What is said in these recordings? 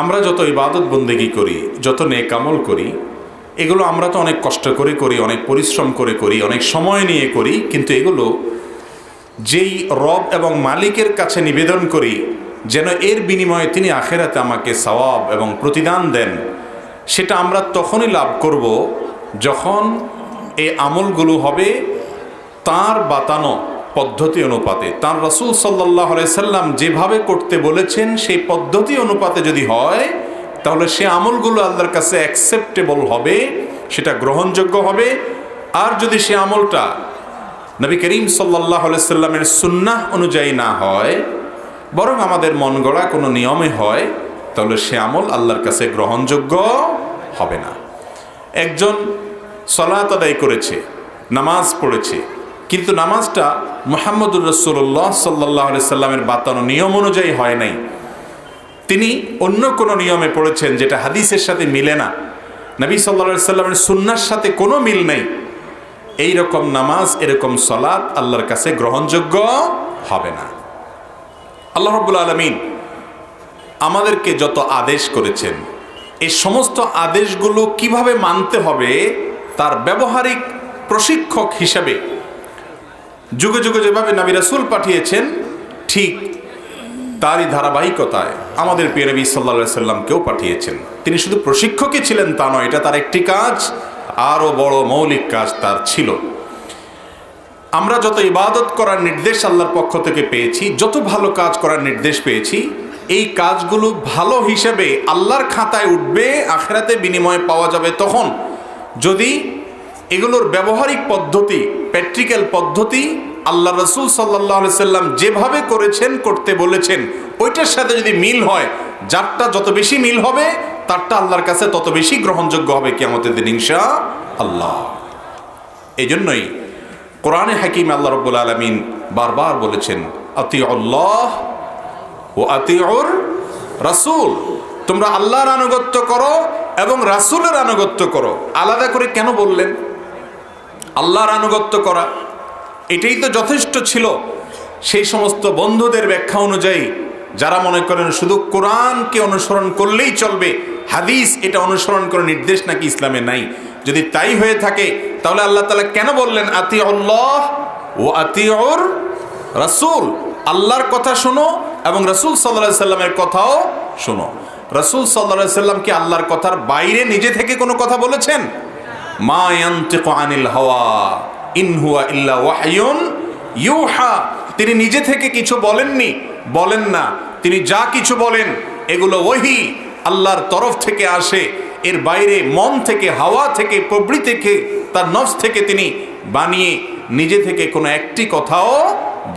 আমরা যত ইবাদত বন্দেগী করি, যত নেক আমল করি, এগুলো আমরা তো অনেক কষ্ট করে করি, অনেক পরিশ্রম করে করি, অনেক সময় নিয়ে করি, কিন্তু এগুলো যেই রব এবং মালিকের কাছে নিবেদন করি যেন এর বিনিময়ে তিনি আখেরাতে আমাকে সওয়াব এবং প্রতিদান দেন, সেটা আমরা তখনই লাভ করব যখন এই আমলগুলো হবে তার বাতানো পদ্ধতি অনুপাতে, তার রাসূল সাল্লাল্লাহু আলাইহি সাল্লাম যেভাবে করতে বলেছেন সেই পদ্ধতি অনুপাতে যদি হয়, তাহলে সে আমলগুলো আল্লাহর কাছে অ্যাকসেপ্টেবল হবে, সেটা গ্রহণযোগ্য হবে। আর যদি সে আমলটা নবী করিম সাল্লাল্লাহু আলাইহি সাল্লামের সুন্নাহ অনুযায়ী না হয়, বরং আমাদের মন গড়া কোনো নিয়মে হয়, তাহলে সে আমল আল্লাহর কাছে গ্রহণযোগ্য হবে না। একজন সালাত আদায় করেছে, নামাজ পড়েছে, কিন্তু নামাজটা মুহাম্মদুর রাসূলুল্লাহ সাল্লাল্লাহু আলাইহি সাল্লামের বাতানো নিয়ম অনুযায়ী হয় নাই, তিনি অন্য কোনো নিয়মে পড়েছেন যেটা হাদিসের সাথে মিলে না, নবী সাল্লাল্লাহু আলাইহি সাল্লামের সুন্নাহর সাথে কোনো মিল নেই, এই রকম নামাজ, এরকম সালাত আল্লাহর কাছে গ্রহণযোগ্য হবে না। আল্লাহ রাব্বুল আলামিন আমাদেরকে যত আদেশ করেছেন, এই সমস্ত আদেশগুলো কিভাবে মানতে হবে তার ব্যবহারিক প্রশিক্ষক হিসাবে যুগে যুগে যেভাবে নবী রাসূল পাঠিয়েছেন, ঠিক তারই ধারাবাহিকতায় আমাদের প্রিয় নবী সাল্লাল্লাহু আলাইহি সাল্লামকেও পাঠিয়েছেন। তিনি শুধু প্রশিক্ষকই ছিলেন তা নয়, এটা তার একটি কাজ, আরও বড় মৌলিক কাজ তার ছিল। আমরা যত ইবাদত করার নির্দেশ আল্লাহর পক্ষ থেকে পেয়েছি, যত ভালো কাজ করার নির্দেশ পেয়েছি, এই কাজগুলো ভালো হিসেবে আল্লাহর খাতায় উঠবে, আখিরাতে বিনিময় পাওয়া যাবে তখন যদি এগুলোর ব্যবহারিক পদ্ধতি, প্র্যাকটিক্যাল পদ্ধতি আল্লাহ রাসূল সাল্লাল্লাহু আলাইহি সাল্লাম যেভাবে করেছেন, করতে বলেছেন, ওইটার সাথে যদি মিল হয়, যারটা যত বেশি মিল হবে তারটা আল্লাহর কাছে তত বেশি গ্রহণযোগ্য হবে কিয়ামতের দিন ইনশাআল্লাহ। এই জন্যই কোরআনে হাকিমে আল্লাহ রাব্বুল আলামিন বারবার বলেছেন, আতিউল্লাহ ওয়া আতিউর রাসূল, তোমরা আল্লাহর আনুগত্য করো এবং রাসূলের আনুগত্য করো। আলাদা করে কেন বললেন? আল্লাহর আনুগত্য করা এটাই তো যথেষ্ট ছিল সেই সমস্ত বন্ধুদের ব্যাখ্যা অনুযায়ী, যারা মনে করেন শুধু কোরআনকে অনুসরণ করলেই চলবে, হাদিস এটা অনুসরণ করে নির্দেশ নাকি ইসলামে নাই। যদি তাই হয়ে থাকে তাহলে আল্লাহ তাআলা কেন বললেন আতিউল্লাহ ওয়া আতিউর রাসূল? আল্লাহর কথা শোনো এবং রাসূল সাল্লাল্লাহু আলাইহি সাল্লামের কথাও শোনো। রাসূল সাল্লাল্লাহু আলাইহি সাল্লাম কি আল্লাহর কথার বাইরে নিজে থেকে কোনো কথা বলেছেন? মা ইয়ানতিকু আনিল হাওয়া ইন হুয়া ইল্লা ওয়াহয়ুন ইউহা। তিনি নিজে থেকে কিছু বলেননি, বলেন না। তিনি যা কিছু বলেন এগুলো ওহী, আল্লাহর তরফ থেকে আসে। এর বাইরে মন থেকে, হাওয়া থেকে, প্রবৃত্তি থেকে, তার নফস থেকে তিনি বানিয়ে নিজে থেকে কোনো একটি কথাও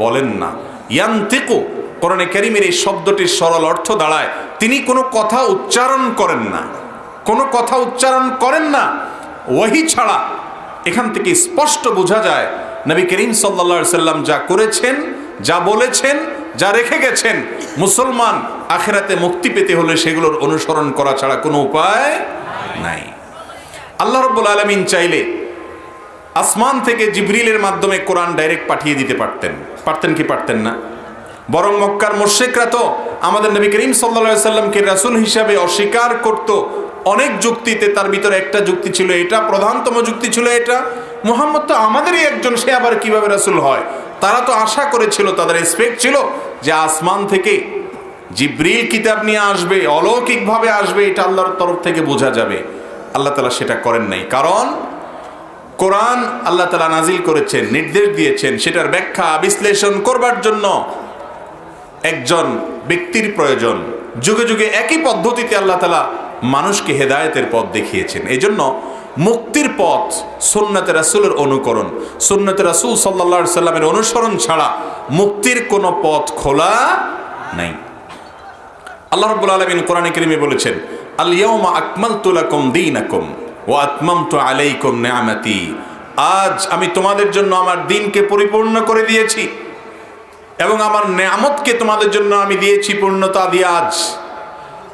বলেন না। ইয়ানতিকু কোরআনে কারীমের এই শব্দটির সরল অর্থ দাঁড়ায় তিনি কোনো কথা উচ্চারণ করেন না, কোনো কথা উচ্চারণ করেন না ওহী ছাড়া। এখান থেকে স্পষ্ট বোঝা যায় নবী করিম সাল্লাল্লাহু আলাইহি সাল্লাম যা করেছেন, যা বলেছেন, যা রেখে গেছেন, মুসলমান আখিরাতে মুক্তি পেতে হলে সেগুলোর অনুসরণ করা ছাড়া কোনো উপায় নাই। আল্লাহ রাব্বুল আলামিন চাইলে আসমান থেকে জিবরিলের মাধ্যমে কোরআন ডাইরেক্ট পাঠিয়ে দিতে পারতেন। পারতেন কি পারতেন না? বরং মক্কার মুশরিকরা তো আমাদের নবী করিম সাল্লাল্লাহু আলাইহি সাল্লামকে রাসূল হিসাবে অস্বীকার করত অনেক যুক্তিতে। তার ভিতরে একটা যুক্তি ছিল এটা, প্রধানতম যুক্তি ছিল এটা, মুহাম্মদ তো আমাদেরই একজন, সে আবার কিভাবে রাসূল হয়? তারা তো আশা করেছিল, তাদের এক্সপেক্ট ছিল যে আসমান থেকে জিবরিল কিতাব নিয়ে আসবে, অলৌকিকভাবে আসবে, এটা আল্লাহর তরফ থেকে বোঝা যাবে। আল্লাহ তাআলা সেটা করেন নাই, কারণ কোরআন আল্লাহ তাআলা নাজিল করেছেন, নির্দেশ দিয়েছেন, সেটার ব্যাখ্যা বিশ্লেষণ করবার জন্য একজন ব্যক্তির প্রয়োজন। যুগে যুগে একই পদ্ধতিতে আল্লাহ তাআলা মানুষকে হেদায়েতের পথ দেখিয়েছেন। এই জন্য মুক্তির পথ সুন্নতে রাসূলের অনুকরণ, সুন্নতে রাসূল সাল্লাল্লাহু আলাইহি সাল্লামের অনুসরণ ছাড়া মুক্তির কোনো পথ খোলা নাই। আল্লাহ রাব্বুল আলামিন কোরআনে কারীমে বলেছেন, আল ইয়াউমা আকমালতু লাকুম দীনাকুম ওয়া আতমামতু আলাইকুম নিআমাতি। আজ আমি তোমাদের জন্য আমার দ্বীনকে পরিপূর্ণ করে দিয়েছি এবং আমার নেয়ামতকে তোমাদের জন্য আমি দিয়েছি পূর্ণতা দিয়ে। আজ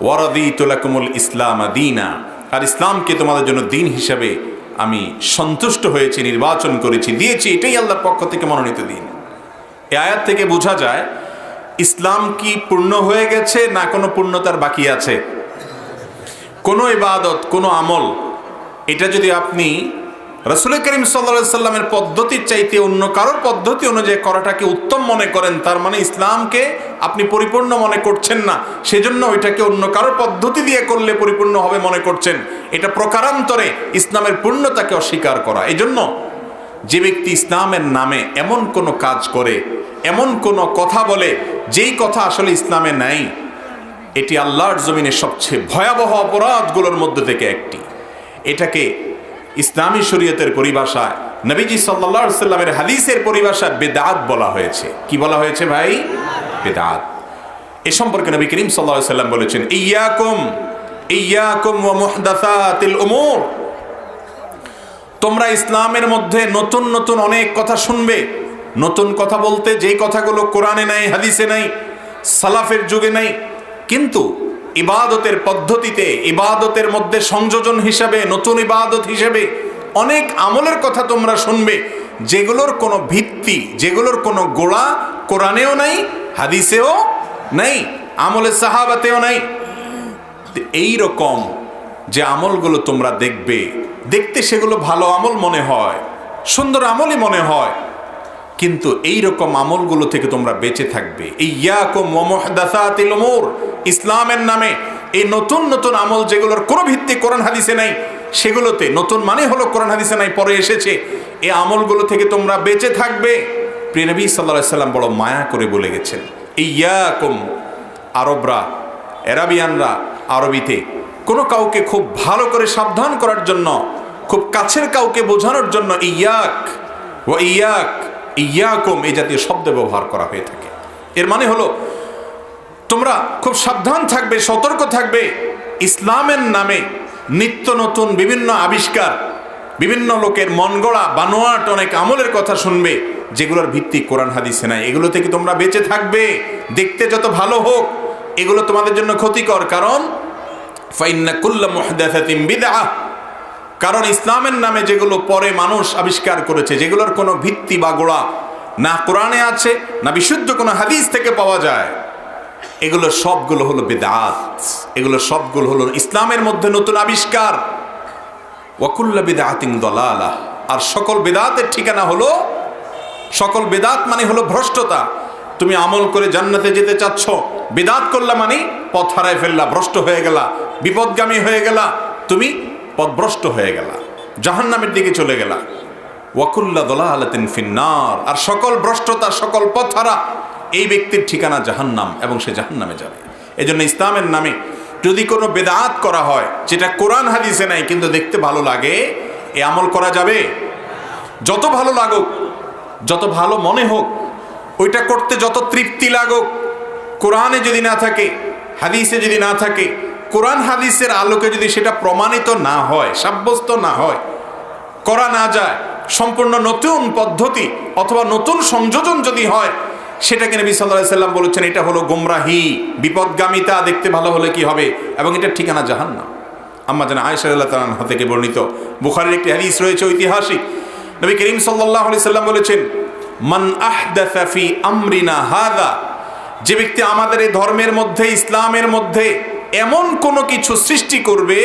ওয়ারাদিতু লাকুমুল ইসলাম দীনা, আর ইসলামকে তোমাদের জন্য দিন হিসাবে আমি সন্তুষ্ট হয়েছি, নির্বাচন করেছি, দিয়েছি। এটাই আল্লাহর পক্ষ থেকে মনোনীত দিন। এই আয়াত থেকে বোঝা যায় ইসলাম কি পূর্ণ হয়ে গেছে না কোনো পূর্ণতার বাকি আছে? কোনো ইবাদত, কোনো আমল, এটা যদি আপনি রাসূল করিম সাল্লাল্লাহু আলাইহি সাল্লামের পদ্ধতির চাইতে অন্য কারোর পদ্ধতি অনুযায়ী করাটাকে উত্তম মনে করেন, তার মানে ইসলামকে আপনি পরিপূর্ণ মনে করছেন না, সেজন্য ওইটাকে অন্য কারোর পদ্ধতি দিয়ে করলে পরিপূর্ণ হবে মনে করছেন। এটা প্রকারান্তরে ইসলামের পূর্ণতাকে অস্বীকার করা। এজন্য যে ব্যক্তি ইসলামের নামে এমন কোনো কাজ করে, এমন কোনো কথা বলে যেই কথা আসলে ইসলামে নাই, এটি আল্লাহর জমিনে সবচেয়ে ভয়াবহ অপরাধগুলোর মধ্যে থেকে একটি। এটাকে ইসলামী শরীয়তের পরিভাষায়, নবীজি সাল্লাল্লাহু আলাইহি সাল্লামের হাদিসের পরিভাষায় বেদাত বলা হয়েছে। কি বলা হয়েছে ভাই? বেদাত। এ সম্পর্কে নবী করিম সাল্লাল্লাহু আলাইহি সাল্লাম বলেছেন, ইয়াকুম ওয়া মুহদাসাতিল উমুর, তোমরা ইসলামের মধ্যে নতুন নতুন অনেক কথা শুনবে। নতুন কথা বলতে যেই কথাগুলো কোরআনে নাই, হাদিসে নাই, সালাফের যুগে নাই, কিন্তু ইবাদতের পদ্ধতিতে, ইবাদতের মধ্যে সংযোজন হিসাবে, নতুন ইবাদত হিসেবে অনেক আমলের কথা তোমরা শুনবে, যেগুলোর কোনো ভিত্তি, যেগুলোর কোনো গোড়া কোরআনেও নাই, হাদিসেও নাই, আমলে সাহাবাতেও নাই। এই রকম যে আমলগুলো তোমরা দেখবে, দেখতে সেগুলো ভালো আমল মনে হয়, সুন্দর আমলই মনে হয়, কিন্তু এই রকম আমলগুলো থেকে তোমরা বেঁচে থাকবে। ইয়াকুম ওয়া মুহদাসাতিল উমুর, ইসলামের নামে এই নতুন নতুন আমল যেগুলোর কোনো ভিত্তি কোরআন হাদিসে নাই, সেগুলোতে, নতুন মানে হলো কোরআন হাদিসে নাই, পরে এসেছে, এই আমলগুলো থেকে তোমরা বেঁচে থাকবে। প্রিয় নবী সাল্লাল্লাহু আলাইহি সাল্লাম বড় মায়া করে বলে গেছেন, ইয়াকুম। আরবরা, আরাবিয়ানরা আরবিতে কোনো কাউকে খুব ভালো করে সাবধান করার জন্য, খুব কাছের কাউকে বোঝানোর জন্য ইয়াক ওয়া ইয়াক, ইয়াকুম এই জাতীয় শব্দ ব্যবহার করা হয়ে থাকে। এর মানে হলো তোমরা খুব সাবধান থাকবে, সতর্ক থাকবে। ইসলামের নামে নিত্য নতুন বিভিন্ন আবিষ্কার, বিভিন্ন লোকের মন গড়া বানোয়াট অনেক আমলের কথা শুনবে, যেগুলোর ভিত্তি কোরআন হাদিসে নাই। এগুলো থেকে তোমরা বেঁচে থাকবে। দেখতে যত ভালো হোক, এগুলো তোমাদের জন্য ক্ষতিকর। কারণ ফাইন্না কুল্লা মুহদাসাতিন বিদআহ, কারণ ইসলামের নামে যেগুলো পরে মানুষ আবিষ্কার করেছে, যেগুলোর কোনো ভিত্তি বা গোড়া না কোরআনে আছে, না বিশুদ্ধ কোনো হাদিস থেকে পাওয়া যায়, এগুলো সবগুলো হলো বিদআত, এগুলো সবগুলো হলো ইসলামের মধ্যে নতুন আবিষ্কার। ওয়া কুল্লু বিদআতিন দালালাহ, আর সকল বিদআতের ঠিকানা হলো, সকল বিদআত মানে হলো ভ্রষ্টতা। তুমি আমল করে জান্নাতে যেতে চাচ্ছ, বিদআত করলা মানে পথ হারায় ফেললা, ভ্রষ্ট হয়ে গেলা, বিপদগামী হয়ে গেলা, তুমি পথভ্রষ্ট হয়ে গেলা, জাহান্নামের দিকে চলে গেলা। ওয়া কুল্লু দালালাতিন ফিন্নার, আর সকল ভ্রষ্টতা, সকল পথ হারা এই ব্যক্তির ঠিকানা জাহান্নাম, এবং সে জাহান্নামে যাবে। এজন্য ইসলামের নামে যদি কোনো বেদাত করা হয়, যেটা কোরআন হাদিসে নাই, কিন্তু দেখতে ভালো লাগে, এ আমল করা যাবে? যত ভালো লাগুক, যত ভালো মনে হোক, ওইটা করতে যত তৃপ্তি লাগুক, কোরআনে যদি না থাকে, হাদিসে যদি না থাকে, কোরআন হাদিসের আলোকে যদি সেটা প্রমাণিত না হয়, সাব্যস্ত না হয়, করা না যায়, সম্পূর্ণ নতুন পদ্ধতি অথবা নতুন সংযোজন যদি হয়, সেটাকে নবী সাল্লাল্লাহু আলাইহি সাল্লাম বলেছেন এটা হলো গোমরাহি, বিপদগামিতা। দেখতে ভালো হলে কি হবে? এবং এটার ঠিকানা জাহান্নাম। আম্মা জান আয়েশা রাদিয়াল্লাহু তাআলা আনহা থেকে বর্ণিত বুখারীর একটি হাদিস রয়েছে ঐতিহাসিক। নবী করিম সাল্লাল্লাহু আলাইহি সাল্লাম বলেছেন, মান আহদাসা ফি আমরিনা হাযা, যে ব্যক্তি আমাদের এই ধর্মের মধ্যে, ইসলামের মধ্যে এমন কোনো কিছু সৃষ্টি করবে,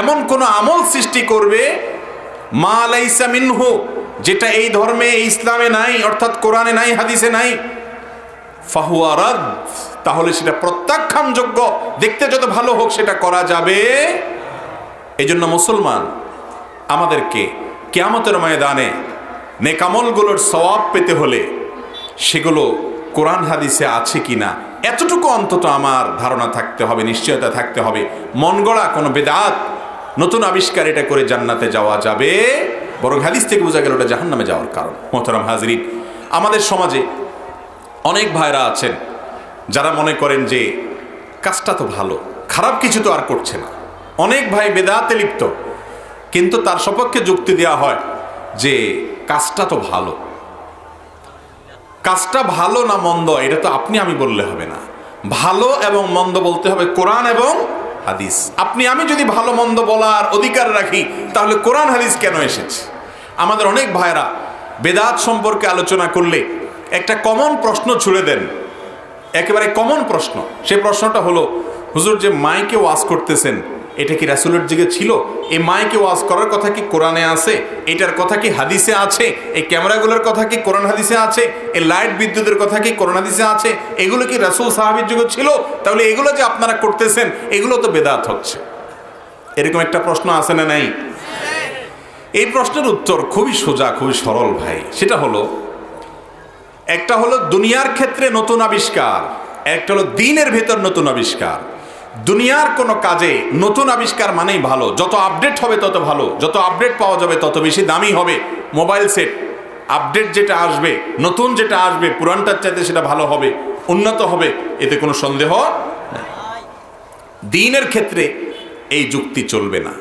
এমন কোনো আমল সৃষ্টি করবে, মা লাইসা মিনহু, যেটা এই ধর্মে, এই ইসলামে নাই, অর্থাৎ কোরআনে নাই, হাদিসে নাই, ফাহুয়া রাদ, তাহলে সেটা প্রত্যাখ্যানযোগ্য। দেখতে যত ভালো হোক, সেটা করা যাবে। এই জন্য মুসলমান আমাদেরকে কিয়ামতের ময়দানে নেক আমলগুলোর সওয়াব পেতে হলে সেগুলো কোরআন হাদিসে আছে কিনা, এতটুকু অন্তত আমার ধারণা থাকতে হবে, নিশ্চয়তা থাকতে হবে। মন গড়া কোনো বেদাত, নতুন আবিষ্কার এটা করে জান্নাতে যাওয়া যাবে, বরং হাদিস থেকে বোঝা গেল ওটা জাহান্নামে যাওয়ার কারণ। মোহতারাম হাজরিন, আমাদের সমাজে অনেক ভাইরা আছেন যারা মনে করেন যে কাজটা তো ভালো, খারাপ কিছু তো আর করছে না। অনেক ভাই বেদাতে লিপ্ত, কিন্তু তার সপক্ষে যুক্তি দেওয়া হয় যে কাজটা তো ভালো। কাজটা ভালো না মন্দ এটা তো আপনি আমি বললে হবে না, ভালো এবং মন্দ বলতে হবে কোরআন এবং হাদিস। আপনি আমি যদি ভালো মন্দ বলার অধিকার রাখি, তাহলে কোরআন হাদিস কেন এসেছে? আমাদের অনেক ভাইরা বেদাত সম্পর্কে আলোচনা করলে একটা কমন প্রশ্ন ছুড়ে দেন, একেবারে কমন প্রশ্ন। সেই প্রশ্নটা হলো, হুজুর যে মাইকে ওয়াজ করতেছেন এটা কি রাসূলের যুগে ছিল? এই মাইকে ওয়াজ করার কথা কি কোরআনে আছে? এটার কথা কি হাদিসে আছে? এই ক্যামেরাগুলোর কথা কি কোরআন হাদিসে আছে? এই লাইট বিদ্যুতের কথা কি কোরআন হাদিসে আছে? এগুলো কি রাসূল সাহাবীর যুগে ছিল? তাহলে এগুলো যে আপনারা করতেছেন এগুলো তো বেদাত হচ্ছে। এরকম একটা প্রশ্ন আছে না নাই? এই প্রশ্নের উত্তর খুবই সোজা, খুবই সরল ভাই। সেটা হলো, একটা হলো দুনিয়ার ক্ষেত্রে নতুন আবিষ্কার, একটা হলো দ্বীনের ভেতর নতুন আবিষ্কার। দুনিয়ার কোনো কাজে নতুন আবিষ্কার মানেই ভালো, যত আপডেট হবে তত ভালো, যত আপডেট পাওয়া যাবে তত বেশি দামি হবে। মোবাইল সেট আপডেট যেটা আসবে, নতুন যেটা আসবে, পুরানটার চাইতে সেটা ভালো হবে, উন্নত হবে, এতে কোনো সন্দেহ নেই। দ্বীনের ক্ষেত্রে এই যুক্তি চলবে না।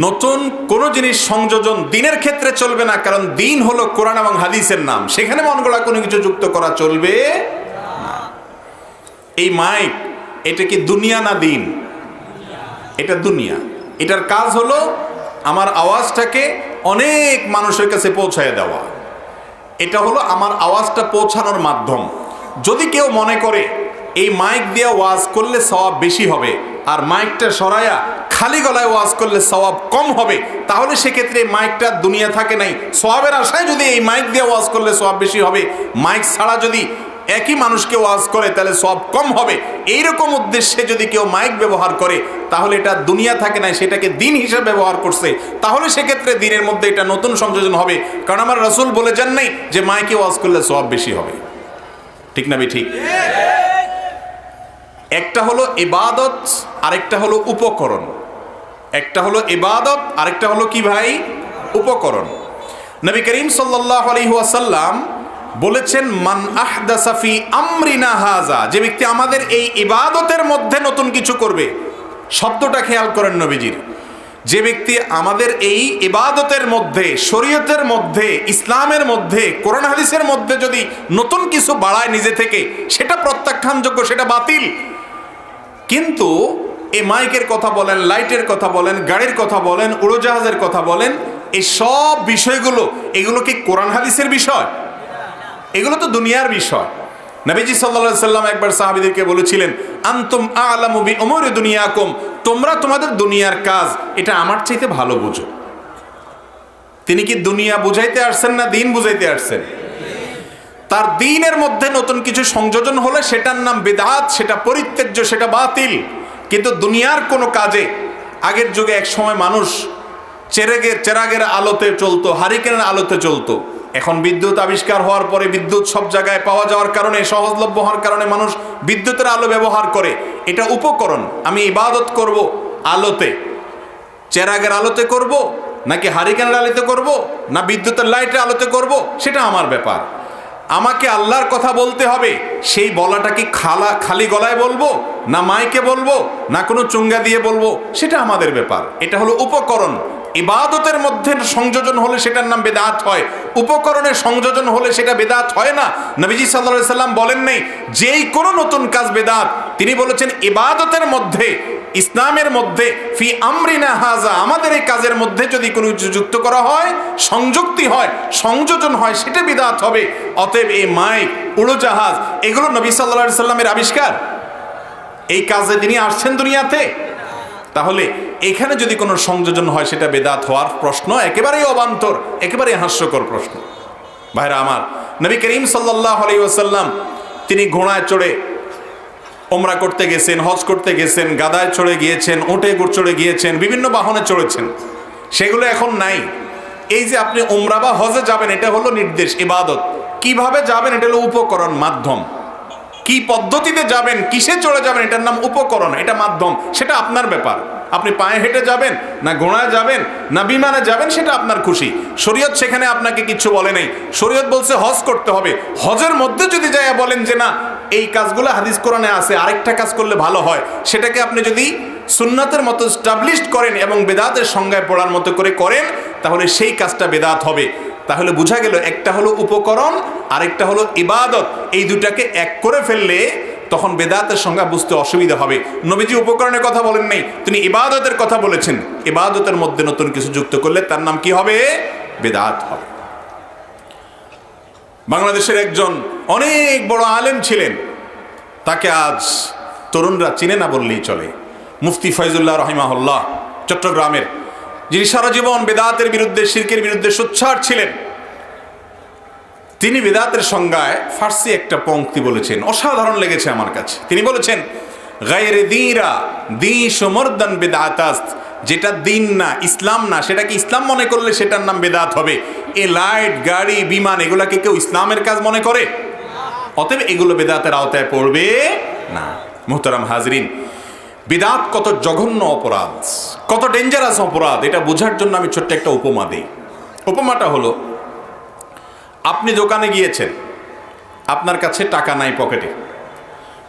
নতুন কোনো জিনিস সংযোজন দ্বীনের ক্ষেত্রে চলবে না, কারণ দ্বীন হলো কোরআন এবং হাদিসের নাম, সেখানে মন গড়া কোনো কিছু যুক্ত করা চলবে না। এই মাইক, এটা কি দুনিয়া না দ্বীন? এটা দুনিয়া। এটার কাজ হলো আমার আওয়াজটাকে অনেক মানুষের কাছে পৌঁছায় দেওয়া। এটা হলো আমার আওয়াজটা পৌঁছানোর মাধ্যম। যদি কেউ মনে করে এই মাইক দিয়ে ওয়াজ করলে সওয়াব বেশি হবে, আর মাইকটা সরায়া খালি গলায় ওয়াজ করলে সওয়াব কম হবে, তাহলে সেক্ষেত্রে মাইকটা দুনিয়া থাকে নাই। সওয়াবের আশায় যদি এই মাইক দিয়ে ওয়াজ করলে সওয়াব বেশি হবে, মাইক ছাড়া যদি একই মানুষকে ওয়াজ করে তাহলে সওয়াব কম হবে, এইরকম উদ্দেশ্যে যদি কেউ মাইক ব্যবহার করে তাহলে এটা দুনিয়া থাকে নাই, সেটাকে দ্বীন হিসেবে ব্যবহার করছে। তাহলে সেক্ষেত্রে দ্বীনের মধ্যে এটা নতুন সংযোজন হবে, কারণ আমার রাসূল বলে যান নাই যে মাইকে ওয়াজ করলে সওয়াব বেশি হবে। ঠিক না ঠিক? একটা হলো ইবাদত, আরেকটা হলো উপকরণ। একটা হলো ইবাদত, আরেকটা হলো কি ভাই? উপকরণ। নবী করিম সাল্লাল্লাহু আলাইহি ওয়াসাল্লাম বলেছেন, মান আহদাসা ফি আমরিনা হাযা, যে ব্যক্তি আমাদের এই ইবাদতের মধ্যে নতুন কিছু করবে। শব্দটা খেয়াল করেন নবীজির, যে ব্যক্তি আমাদের এই ইবাদতের মধ্যে, শরীয়তের মধ্যে, ইসলামের মধ্যে, কোরআন হাদিসের মধ্যে যদি নতুন কিছু বাড়ায় নিজে থেকে, সেটা প্রত্যাখ্যানযোগ্য, সেটা বাতিল। কিন্তু এই মাইকের কথা বলেন, লাইটের কথা বলেন, গাড়ির কথা বলেন, উড়োজাহাজের কথা বলেন, এই সব বিষয়গুলো, এগুলো কি কোরআন হাদিসের বিষয়? এগুলো তো দুনিয়ার বিষয়। নবীজি সাল্লাল্লাহু আলাইহি সাল্লাম একবার সাহাবীদেরকে বলেছিলেন, আনতুম আ'লামু বি উমুরি দুনিয়াকুম, তোমরা তোমাদের দুনিয়ার কাজ এটা আমার চাইতে ভালো বুঝো। তিনি কি দুনিয়া বুঝাইতে আসছেন না দ্বীন বুঝাইতে আসছেন? তার দ্বীনের মধ্যে নতুন কিছু সংযোজন হলে সেটার নাম বিদআত, সেটা পরিত্যাজ্য, সেটা বাতিল। কিন্তু দুনিয়ার কোনো কাজে, আগের যুগে এক সময় মানুষ চেরাগের আলোতে চলতো, হারিকেনের আলোতে চলতো। এখন বিদ্যুৎ আবিষ্কার হওয়ার পরে, বিদ্যুৎ সব জায়গায় পাওয়া যাওয়ার কারণে, সহজলভ্য হওয়ার কারণে মানুষ বিদ্যুতের আলো ব্যবহার করে। এটা উপকরণ। আমি ইবাদত করব আলোতে, চেরাগের আলোতে করব, নাকি হারিকেনের আলোতে করব, না বিদ্যুতের লাইটের আলোতে করব, সেটা আমার ব্যাপার। আমাকে আল্লাহর কথা বলতে হবে, সেই বলাটা কি খালি গলায় বলবো, না মাইকে বলবো, না কোনো চুঙ্গা দিয়ে বলবো, সেটা আমাদের ব্যাপার। এটা হলো উপকরণ। ইবাদতের মধ্যে সংযোজন হলে সেটার নাম বেদাত হয়, উপকরণের সংযোজন হলে সেটা বেদাত হয় না। নবীজি সাল্লাল্লাহু আলাইহি সাল্লাম বলেন নাই যেই কোনো নতুন কাজ বেদাত, তিনি বলেছেন ইবাদতের মধ্যে, ইসলামের মধ্যে, ফি আমরিনা হাযা, আমাদের এই কাজের মধ্যে যদি কোনো কিছু যুক্ত করা হয়, সংযুক্তি হয়, সংযোজন হয়, সেটা বিদআত হবে। অতএব এই মাইক, উড়োজাহাজ, এগুলো নবী সাল্লাল্লাহু আলাইহি সাল্লামের আবিষ্কার। এই কাজে তিনি আসছেন দুনিয়াতে। তাহলে এখানে যদি কোনো সংযোজন হয় সেটা বেদাত হওয়ার প্রশ্ন একেবারেই অবান্তর, একেবারেই হাস্যকর প্রশ্ন। ভাইরা আমার, নবী করিম সাল্লাল্লাহু আলাইহি ওয়াসাল্লাম তিনি ঘোড়ায় চড়ে ওমরা করতে গেছেন, হজ করতে গেছেন, গাদায় চড়ে গিয়েছেন, উটে চড়ে গিয়েছেন, বিভিন্ন বাহনে চড়েছেন, সেগুলো এখন নাই। এই যে আপনি ওমরা বা হজে যাবেন, এটা হলো নির্দেশ, ইবাদত। কিভাবে যাবেন এটা হলো উপকরণ, মাধ্যম। কি পদ্ধতিতে যাবেন, কিসে চড়ে যাবেন, এটার নাম উপকরণ, এটা মাধ্যম, সেটা আপনার ব্যাপার। আপনি পায়ে হেঁটে যাবেন, না ঘোড়ায় যাবেন, না বিমানে যাবেন, সেটা আপনার খুশি। শরীয়ত সেখানে আপনাকে কিছু বলে নাই। শরীয়ত বলছে হজ করতে হবে। হজের মধ্যে যদি যায় বলেন যে না, এই কাজগুলো হাদিস কোরআনে আছে, আরেকটা কাজ করলে ভালো হয়, সেটাকে আপনি যদি সুন্নাতের মতো স্টাবলিশড করেন এবং বেদাতের সংজ্ঞায় পড়ার মতো করে করেন, তাহলে সেই কাজটা বেদাত হবে। তাহলে বোঝা গেল একটা হলো উপকরণ, আরেকটা হলো ইবাদত। এই দুটাকে এক করে ফেললে তখন বেদাতের সংজ্ঞা বুঝতে অসুবিধা হবে। নবীজি উপকরণের কথা বলেন নাই, তিনি ইবাদতের কথা বলেছেন। ইবাদতের মধ্যে নতুন কিছু যুক্ত করলে তার নাম কি হবে? বেদাত হবে। বাংলাদেশের একজন অনেক বড় আলেম ছিলেন, তাকে আজ তরুণরা চিনে না বললেই চলে। মুফতি ফয়জুল্লাহ রহিমাহুল্লাহ চট্টগ্রামের, যিনি সারা জীবন বেদাতের বিরুদ্ধে, শিরকের বিরুদ্ধে সোচ্চার ছিলেন, তিনি বেদাতের সংজ্ঞায় ফার্সি একটা পংক্তি বলেছেন, অসাধারণ লেগেছে আমার কাছে। তিনি বলেছেন, গায়রে দীরা দী সমর্দান বেদাতাস্ত, যেটা দিন না, ইসলাম না, সেটাকে ইসলাম মনে করলে সেটার নাম বেদাত হবে। এ লাইট, গাড়ি, বিমান এগুলাকে কেউ ইসলামের কাজ মনে করে? অতএব এগুলো বেদাতের আওতায় পড়বে না। মুহতারাম হাজরিন, বিদাত কত জঘন্য অপরাধ, কত ডেঞ্জারাস অপরাধ, এটা বোঝার জন্য আমি ছোট্ট একটা উপমা দিই। উপমাটা হলো, আপনি দোকানে গিয়েছেন, আপনার কাছে টাকা নাই পকেটে,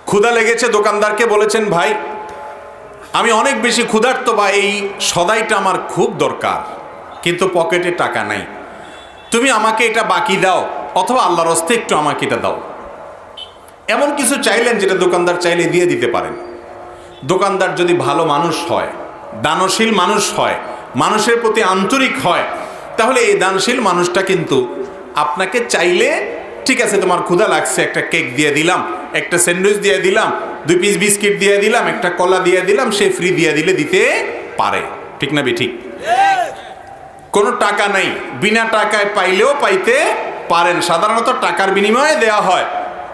ক্ষুধা লেগেছে, দোকানদারকে বলেছেন, ভাই আমি অনেক বেশি ক্ষুধার্ত, বা এই সদাইটা আমার খুব দরকার, কিন্তু পকেটে টাকা নাই, তুমি আমাকে এটা বাকি দাও, অথবা আল্লাহর হস্তে একটু আমাকে এটা দাও। এমন কিছু চাইলেন যেটা দোকানদার চাইলে দিয়ে দিতে পারেন। দোকানদার যদি ভালো মানুষ হয়, দানশীল মানুষ হয়, মানুষের প্রতি আন্তরিক হয়, তাহলে এই দানশীল মানুষটা কিন্তু আপনাকে চাইলে, ঠিক আছে তোমার ক্ষুধা লাগছে, একটা কেক দিয়ে দিলাম, একটা স্যান্ডউইচ দিয়ে দিলাম, 2 পিস বিস্কিট দিয়ে দিলাম, একটা কলা দিয়ে দিলাম, সে ফ্রি দিয়ে দিলে দিতে পারে। ঠিক না বে ঠিক? কোনো টাকা নাই, বিনা টাকায় পাইলেও পাইতে পারেন। সাধারণত টাকার বিনিময়ে দেয়া হয়,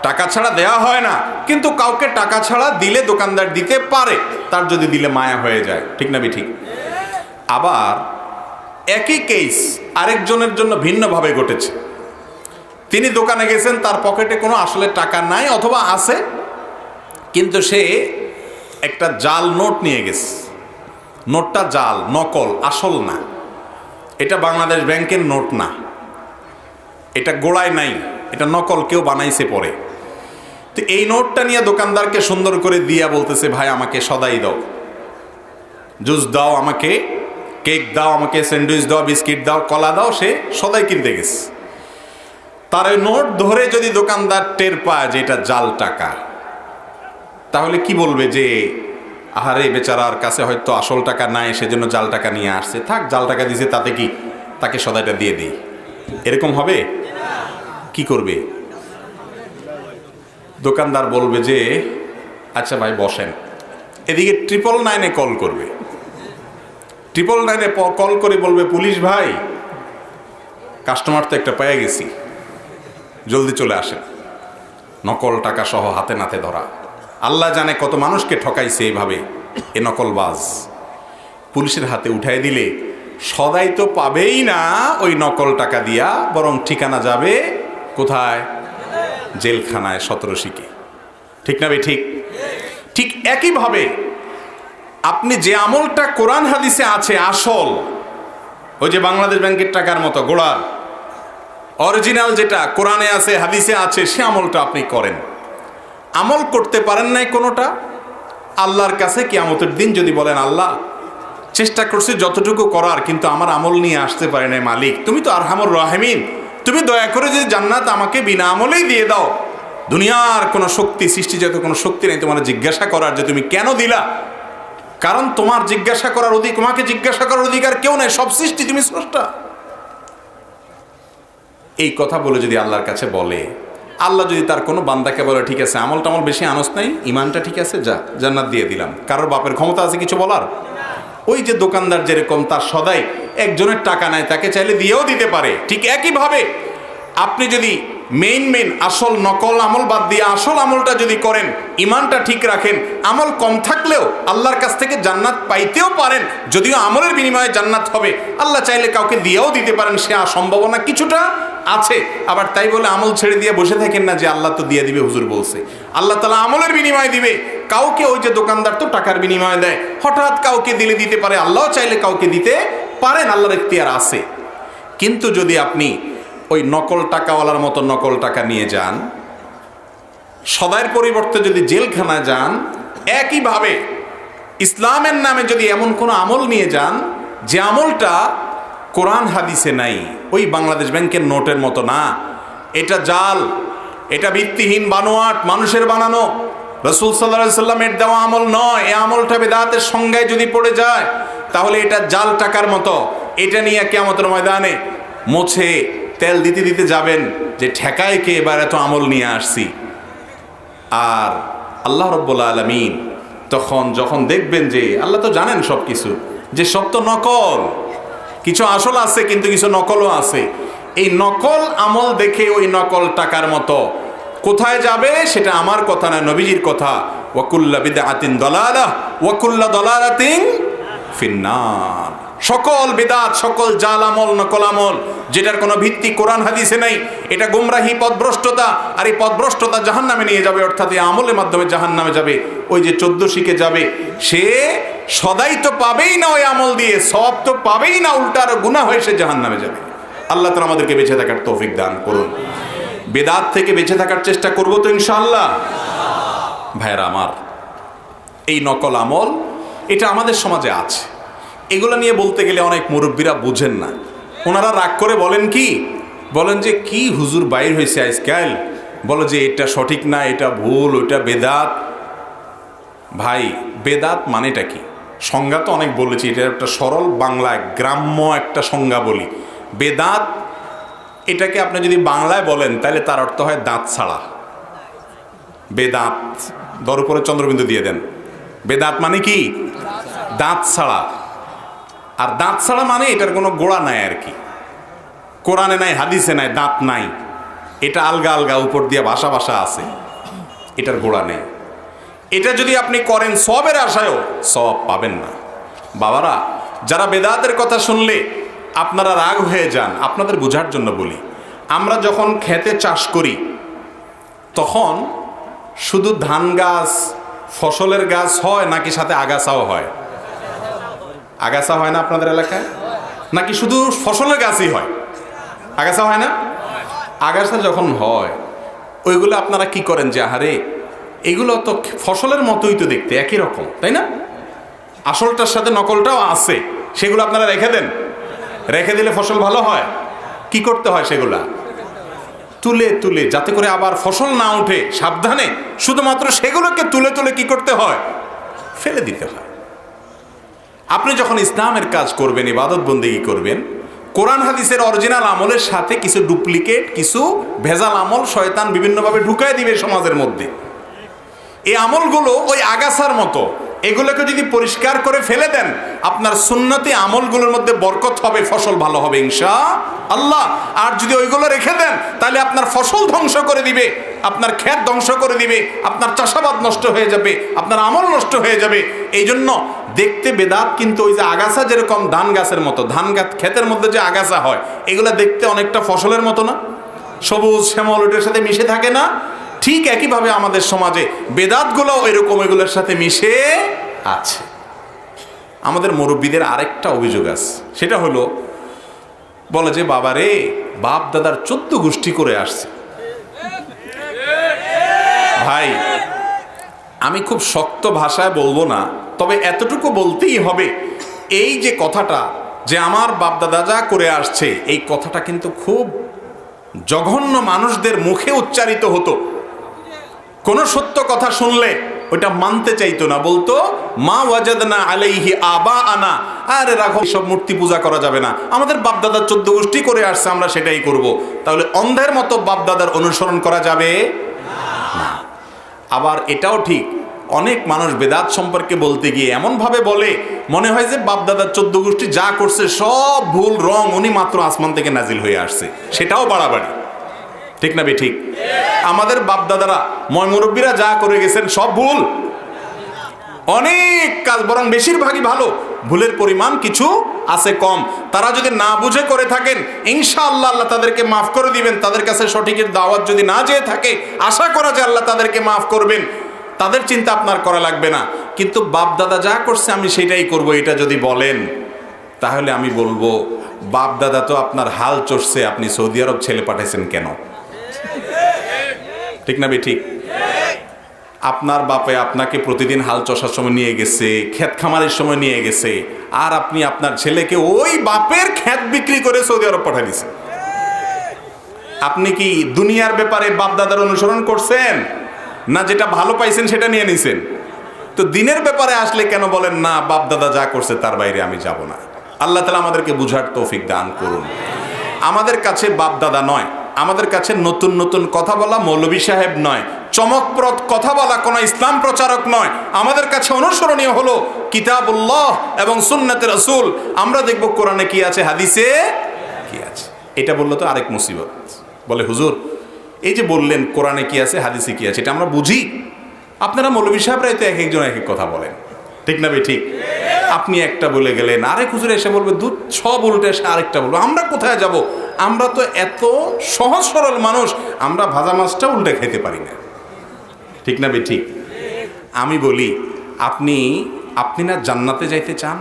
টাকা ছাড়া দেয়া হয় না, কিন্তু কাউকে টাকা ছাড়া দিলে দোকানদার দিতে পারে, তার যদি দিলে মায়া হয়ে যায়। ঠিক না বে ঠিক? আবার একই কেস আরেকজনের জন্য ভিন্নভাবে ঘটেছে। তিনি দোকানে গেছেন, তার পকেটে কোনো আসলে টাকা নাই, অথবা আছে কিন্তু সে একটা জাল নোট নিয়ে গেছে। নোটটা জাল, নকল, আসল না। এটা বাংলাদেশ ব্যাংকের নোট না, এটা গোড়ায় নাই, এটা নকল, কেউ বানাইছে পরে। তো এই নোটটা নিয়ে দোকানদারকে সুন্দর করে দিয়া বলতেছে, ভাই আমাকে সদাই দাও, জুস দাও, আমাকে কেক দাও, আমাকে স্যান্ডউইচ দাও, বিস্কিট দাও, কলা দাও। সে সদাই কিনতে গেছে। তার ওই নোট ধরে যদি দোকানদার টের পায় যে এটা জাল টাকা, তাহলে কি বলবে? যে আহারে বেচারার কাছে হয়তো আসল টাকা নাই, সেজন্য জাল টাকা নিয়ে আসছে, থাক জাল টাকা দিয়েছে তাতে কি, তাকে সদাইটা দিয়ে দিই, এরকম হবে? কি করবে? দোকানদার বলবে যে আচ্ছা ভাই বসেন। এদিকে 999-এ কল করবে, 999-এ কল করে বলবে, পুলিশ ভাই, কাস্টমার তো একটা পেয়ে গেছি, জলদি চলে আসেন। নকল টাকা সহ হাতে নাতে ধরা। আল্লাহ জানে কত মানুষকে ঠকাইছে এইভাবে এ নকলবাজ। পুলিশের হাতে উঠাই দিলে সদাই তো পাবেই না ওই নকল টাকা দিয়া, বরং ঠিকানা যাবে কোথায়? জেলখানায়, 17 শিকে। ঠিক না ভাই ঠিক? ঠিক একইভাবে আপনি যে আমলটা কোরআন হাদিসে আছে আসল, ওই যে বাংলাদেশ ব্যাংকের টাকার মতো গোড়া অরিজিনাল যেটা কোরআনে আছে, হাদিসে আছে, সে আমলটা আপনি করেন। আমল করতে পারেন নাই কোনোটা, আল্লাহর কাছে কিয়ামতের দিন যদি বলেন, আল্লাহ চেষ্টা করছি যতটুকু করার, কিন্তু আমার আমল নিয়ে আসতে পারে নাই, মালিক তুমি তো আরহামুর রাহিমিন, তুমি দয়া করে যে জান্নাত আমাকে বিনা আমলেই দিয়ে দাও। দুনিয়ার কোনো শক্তি, সৃষ্টিজাত কোনো শক্তি নেই তোমার জিজ্ঞাসা করার যে তুমি কেন দিলা, কারণ তোমার জিজ্ঞাসা করার তোমাকে জিজ্ঞাসা করার অধিকার কেউ নাই, সব সৃষ্টি তুমি স্রষ্টা। এই কথা বলে যদি আল্লাহর কাছে বলে, আল্লাহ যদি তার কোনো বান্দাকে বলে, ঠিক আছে আমল টামল বেশি আনস নাই, ইমানটা ঠিক আছে, যা জান্নাত দিয়ে দিলাম, কারোর বাপের ক্ষমতা আছে কিছু বলার? ওই যে দোকানদার যেরকম তার সদাই একজনের টাকা নাই, তাকে চাইলে দিয়েও দিতে পারে। ঠিক একইভাবে আপনি যদি মেইন আসল নকল আমল বাদ দিয়ে আসল আমলটা যদি করেন, ইমানটা ঠিক রাখেন, আমল কম থাকলেও আল্লাহর কাছ থেকে জান্নাত পাইতেও পারেন। যদিও আমলের বিনিময়ে জান্নাত হবে, আল্লাহ চাইলে কাউকে দিয়েও দিতে পারেন, সে সম্ভাবনা কিছুটা আছে। আবার তাই বলে আমল ছেড়ে দিয়ে বসে থাকেন না যে আল্লাহ তো দিয়ে দিবে, হুজুর বলছে। আল্লাহ তাআলা আমলের বিনিময়ে দিবে। কাউকে, ওই যে দোকানদার তো টাকার বিনিময়ে দেয়, হঠাৎ কাউকে দিলে দিতে পারে, আল্লাহও চাইলে কাউকে দিতে পারেন, আল্লাহর ইখতিয়ার আছে। কিন্তু যদি আপনি ওই নকল টাকাওয়ালার মতো নকল টাকা নিয়ে যান, সদাইয়ের পরিবর্তে যদি জেলখানায় যান, একইভাবে ইসলামের নামে যদি এমন কোনো আমল নিয়ে যান যে আমলটা কোরআন হাদিসে নাই, ওই বাংলাদেশ ব্যাংকের নোটের মতো না, এটা জাল, এটা ভিত্তিহীন বানোয়াট, মানুষের বানানো, রাসূল সাল্লাল্লাহু আলাইহি সাল্লামের দেওয়া আমল নয়, এই আমলটা বেদাতের সংজ্ঞায় যদি পড়ে যায়, তাহলে এটা জাল টাকার মতো। এটা নিয়ে কিয়ামতের ময়দানে মুছে তেল দিতে দিতে যাবেন যে ঠেকায় কে, এবার এত আমল নিয়ে আসছি। আর আল্লাহ রাব্বুল আলামিন তখন যখন দেখবেন যে আল্লাহ তো জানেন সব কিছু, যে সব তো নকল, কিছু আসল আছে কিন্তু কিছু নকলও আছে, এই নকল আমল দেখে ওই নকল টাকার মতো কোথায় যাবে সেটা আমার কথা না, নবীজির কথা। ওয়াকুল্লা বিদআতিন দালালাহ ওয়াকুল্লা দালালাতিন ফিন্নার। সকল বিদআত, সকল জাল আমল, নকল আমল যেটার কোনো ভিত্তি কোরআন হাদিসে নাই, এটা গুমরাহি, পথভ্রষ্টতা, আর এই পথভ্রষ্টতা জাহান্নামে নিয়ে যাবে, অর্থাৎ এই আমলের মাধ্যমে জাহান্নামে যাবে। ওই যে 14 শিখে যাবে সে সদাই তো পাবেই না, ওই আমল দিয়ে সওয়াব তো পাবেই না, উল্টা আরো গুনাহ হয়ে সে জাহান্নামে যাবে। আল্লাহ তাআলা আমাদেরকে বেঁচে থাকার তৌফিক দান করুন। বেদাত থেকে বেঁচে থাকার চেষ্টা করব তো ইনশাআল্লাহ। ভাইরা আমার, এই নকল আমল এটা আমাদের সমাজে আছে। এগুলো নিয়ে বলতে গেলে অনেক মুরব্বীরা বুঝেন না, ওনারা রাগ করে বলেন কি, বলেন যে কি হুজুর বাইর হয়েছে আজকাল, বলো যে এটা সঠিক না, এটা ভুল, ওইটা বেদাত। ভাই বেদাত মানেটা কি? সংজ্ঞা তো অনেক বলেছি, এটা একটা সরল বাংলায় গ্রাম্য একটা সংজ্ঞা বলি। বেদাত এটাকে আপনি যদি বাংলায় বলেন তাহলে তার অর্থ হয় দাঁত ছাড়া। বেদাত, দর উপরে চন্দ্রবিন্দু দিয়ে দেন। বেদাত মানে কি? দাঁত ছাড়া। আর দাঁত ছাড়া মানে এটার কোনো গোড়া নাই আর কি, কোরআনে নাই, হাদিসে নাই, দাঁত নাই, এটা আলগা আলগা উপর দিয়ে ভাষা ভাষা আছে, এটার গোড়া নেই। এটা যদি আপনি করেন সওয়াবের আশায়ও সওয়াব পাবেন না। বাবারা, যারা বেদাতের কথা শুনলে আপনারা রাগ হয়ে যান, আপনাদের বোঝার জন্য বলি, আমরা যখন খেতে চাষ করি তখন শুধু ধান গাছ, ফসলের গাছ হয় নাকি সাথে আগাছাও হয়? আগাছা হয় না আপনাদের এলাকায়? নাকি শুধু ফসলের গাছই হয়, আগাছা হয় না? আগাছা যখন হয় ওইগুলো আপনারা কি করেন যে আহারে এগুলো তো ফসলের মতোই তো দেখতে, একই রকম, তাই না? আসলটার সাথে নকলটাও আছে, সেগুলো আপনারা রেখে দেন। রেখে দিলে ফসল ভালো হয়। কি করতে হয়? সেগুলা তুলে তুলে, যাতে করে আবার ফসল না ওঠে, সাবধানে শুধুমাত্র সেগুলোকে তুলে তুলে কি করতে হয়? ফেলে দিতে হয়। আপনি যখন ইসলামের কাজ করবেন, ইবাদত বন্দেগী করবেন, কোরআন হাদিসের অরিজিনাল আমলের সাথে কিছু ডুপ্লিকেট, কিছু ভেজাল আমল শয়তান বিভিন্নভাবে ঢুকায় দিবে সমাজের মধ্যে। এই আমলগুলো ওই আগাছার মতো, এগুলোকে যদি পরিষ্কার করে ফেলে দেন, আপনার সুন্নতি আমলগুলোর মধ্যে বরকত হবে, ফসল ভালো হবে ইনশাআল্লাহ। আর যদি ওইগুলো রেখে দেন তাহলে আপনার ফসল ধ্বংস করে দিবে, আপনার ক্ষেত ধ্বংস করে দিবে, আপনার চাষাবাদ নষ্ট হয়ে যাবে, আপনার আমল নষ্ট হয়ে যাবে। এই জন্য দেখতে বেদাত কিন্তু ওই যে আগাছা, যেরকম ধান গাছের মতো, ধান গাছ ক্ষেতের মধ্যে যে আগাছা হয়, এগুলো দেখতে অনেকটা ফসলের মতো না, সবুজ শ্যামল, ওটার সাথে মিশে থাকে না? ঠিক একইভাবে আমাদের সমাজে বেদাতগুলো এরকম এগুলোর সাথে মিশে আছে। আমাদের মুরব্বীদের আরেকটা অভিযোগ আছে, সেটা হলো বলে যে বাবা রে, বাপ দাদার 14 গোষ্ঠী করে আসছে। ভাই, আমি খুব শক্ত ভাষায় বলবো না, তবে এতটুকু বলতেই হবে, এই যে কথাটা যে আমার বাপ দাদা যা করে আসছে, এই কথাটা কিন্তু খুব জঘন্য মানুষদের মুখে উচ্চারিত হতো। কোন সত্য কথা শুনলে ওটা মানতে চাইতো না, বলতো মা ওয়াজাদনা আলাইহি আবা আনা, আরে রাখো, সব মূর্তি পূজা করা যাবে না, আমাদের বাপদাদার 14 গোষ্ঠী করে আসছে, আমরা সেটাই করব। তাহলে অন্ধের মতো বাপদাদার অনুসরণ করা যাবে না। আবার এটাও ঠিক, অনেক মানুষ বেদাত সম্পর্কে বলতে গিয়ে এমনভাবে বলে, মনে হয় যে বাপদাদার 14 গোষ্ঠী যা করছে সব ভুল, রং উনি মাত্র আসমান থেকে নাজিল হয়ে আসছে, সেটাও বাড়াবাড়ি। ঠিক না বে ঠিক? আমাদের বাপ দাদারা, মুরব্বীরা যা করে গেছেন সব ভুল, অনেক কাজ বরং বেশিরভাগই ভালো, ভুলের পরিমাণ কিছু আছে কম। তারা যদি না বুঝে করে থাকেন, ইনশাআল্লাহ আল্লাহ তাদেরকে মাফ করে দিবেন। তাদের কাছে সঠিকের দাওয়াত যদি না যেয়ে থাকে, আশা করা যায় আল্লাহ তাদেরকে মাফ করবেন, তাদের চিন্তা আপনার করা লাগবে না। কিন্তু বাপ দাদা যা করছে আমি সেটাই করব, এটা যদি বলেন, তাহলে আমি বলবো বাপ দাদা তো আপনার হাল চড়ছে, আপনি সৌদি আরব ছেলে পাঠাইছেন কেন? ঠিক না বে ঠিক? আপনার বাপে আপনাকে প্রতিদিন হাল চষার সময় নিয়ে গেছে, ক্ষেত খামারের সময় নিয়ে গেছে, আর আপনি আপনার ছেলেকে ওই বাপের ক্ষেত বিক্রি করে সৌদি আরব পাঠিয়ে দিয়েছেন। আপনি কি দুনিয়ার ব্যাপারে বাপ দাদার অনুসরণ করছেন, না যেটা ভালো পাইছেন সেটা নিয়ে নিছেন? তো দিনের ব্যাপারে আসলে কেন বলেন না বাপ দাদা যা করছে তার বাইরে আমি যাব না? আল্লাহ তাআলা আমাদেরকে বুঝার তৌফিক দান করুন। আমাদের কাছে বাপ দাদা নয়, আমাদের কাছে নতুন নতুন কথা বলা মৌলভী সাহেব নয়, চমকপ্রদ কথা বলা কোনো ইসলাম প্রচারক নয়। আমাদের কাছে অনুসরণীয় হলো কিতাবুল্লাহ এবং সুন্নাতে রাসূল। আমরা দেখব কোরআনে কি আছে, হাদিসে কি আছে। এটা বললে তো আরেক মুসিবত। বলে হুজুর এই যে বললেন কোরআনে কি আছে হাদিসে কি আছে, এটা আমরা বুঝি। আপনারা মৌলভী সাহেবরাই তো এক একজন এক এক কথা বলেন, ঠিক না ভাই? ঠিক। আপনি একটা বলে গেলেন, আরেক হুজুর এসে বলবে দুধ সব উল্টে এসে আরেকটা বলবো। আমরা কোথায় যাব? আমরা তো এত সহজ সরল মানুষ, আমরা ভাজা মাছটা উল্টে খেতে পারি না, ঠিক না ভাই? ঠিক। আমি বলি আপনি না জান্নাতে যাইতে চান?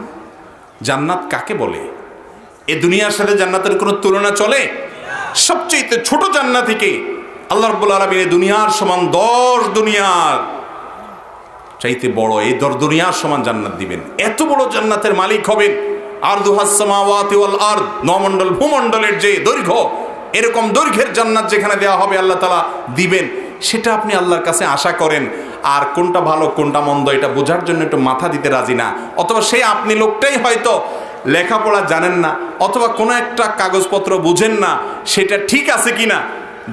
জান্নাত কাকে বলে? এ দুনিয়ার সাথে জান্নাতের কোনো তুলনা চলে? সবচেয়ে ছোট জান্নাতিকে আল্লাহ রাব্বুল আলামিন এই দুনিয়ার সমান 10 দুনিয়ার চাইতে বড়, এই 10 দুনিয়ার সমান জান্নাত দিবেন। এত বড় জান্নাতের মালিক হবেন। আরদুহাস সামাওয়াতি ওয়াল আরদ, নমণ্ডল ভূমণ্ডলের যে দৈর্ঘ্য, এরকম দৈর্ঘ্যের জান্নাত যেখানে দেওয়া হবে আল্লাহ তাআলা দিবেন। সেটা আপনি আল্লাহর কাছে আশা করেন, আর কোনটা ভালো কোনটা মন্দ এটা বোঝার জন্য একটু মাথা দিতে রাজি না। অথবা সেই আপনি লোকটাই হয়তো লেখাপড়া জানেন না, অথবা কোনো একটা কাগজপত্র বুঝেন না সেটা ঠিক আছে কিনা,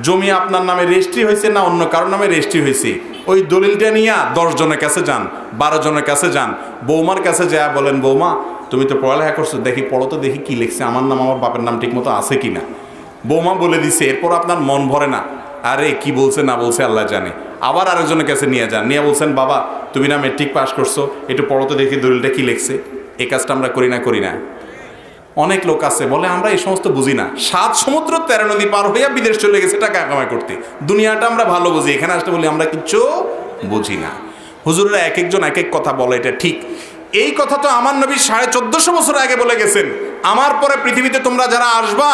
জমি আপনার নামে রেজিস্ট্রি হয়েছে না অন্য কারোর নামে রেজিস্ট্রি হয়েছে, ওই দলিলটা নিয়ে 10 জনের কাছে যান, 12 জনের কাছে যান, বৌমার কাছে যা বলেন, বৌমা তুমি তো পড়ালেখা করছো, দেখি পড়ো তো দেখি কি লিখছে, আমার নাম আমার বাপের নাম ঠিক মতো আছে কিনা। বৌমা বলে দিছে, এরপর আপনার মন ভরে না, আরে কি বলছে না বলছে আল্লাহ জানে। আবার আরেকজনের কাছে নিয়ে যান, নিয়ে বলছেন বাবা তুমি না মেট্রিক পাস করছো, একটু পড়ো তো দেখি দলিলটা কি লিখছে। এই কাজটা আমরা করি না? অনেক লোক আছে বলে আমরা এই সমস্ত বুঝি না। 7 সমুদ্র 13 নদী পার হইয়া বিদেশ চলে গেছে টাকা কামাই করতে। দুনিয়াটা আমরা ভালো বুঝি, এখানে আসতে বলি আমরা কিচ্ছু বুঝি না। হুজুররা এক একজন এক এক কথা বলে, এটা ঠিক। এই কথা তো আমার নবী 1450 বছর আগে বলে গেছেন, আমার পরে পৃথিবীতে তোমরা যারা আসবা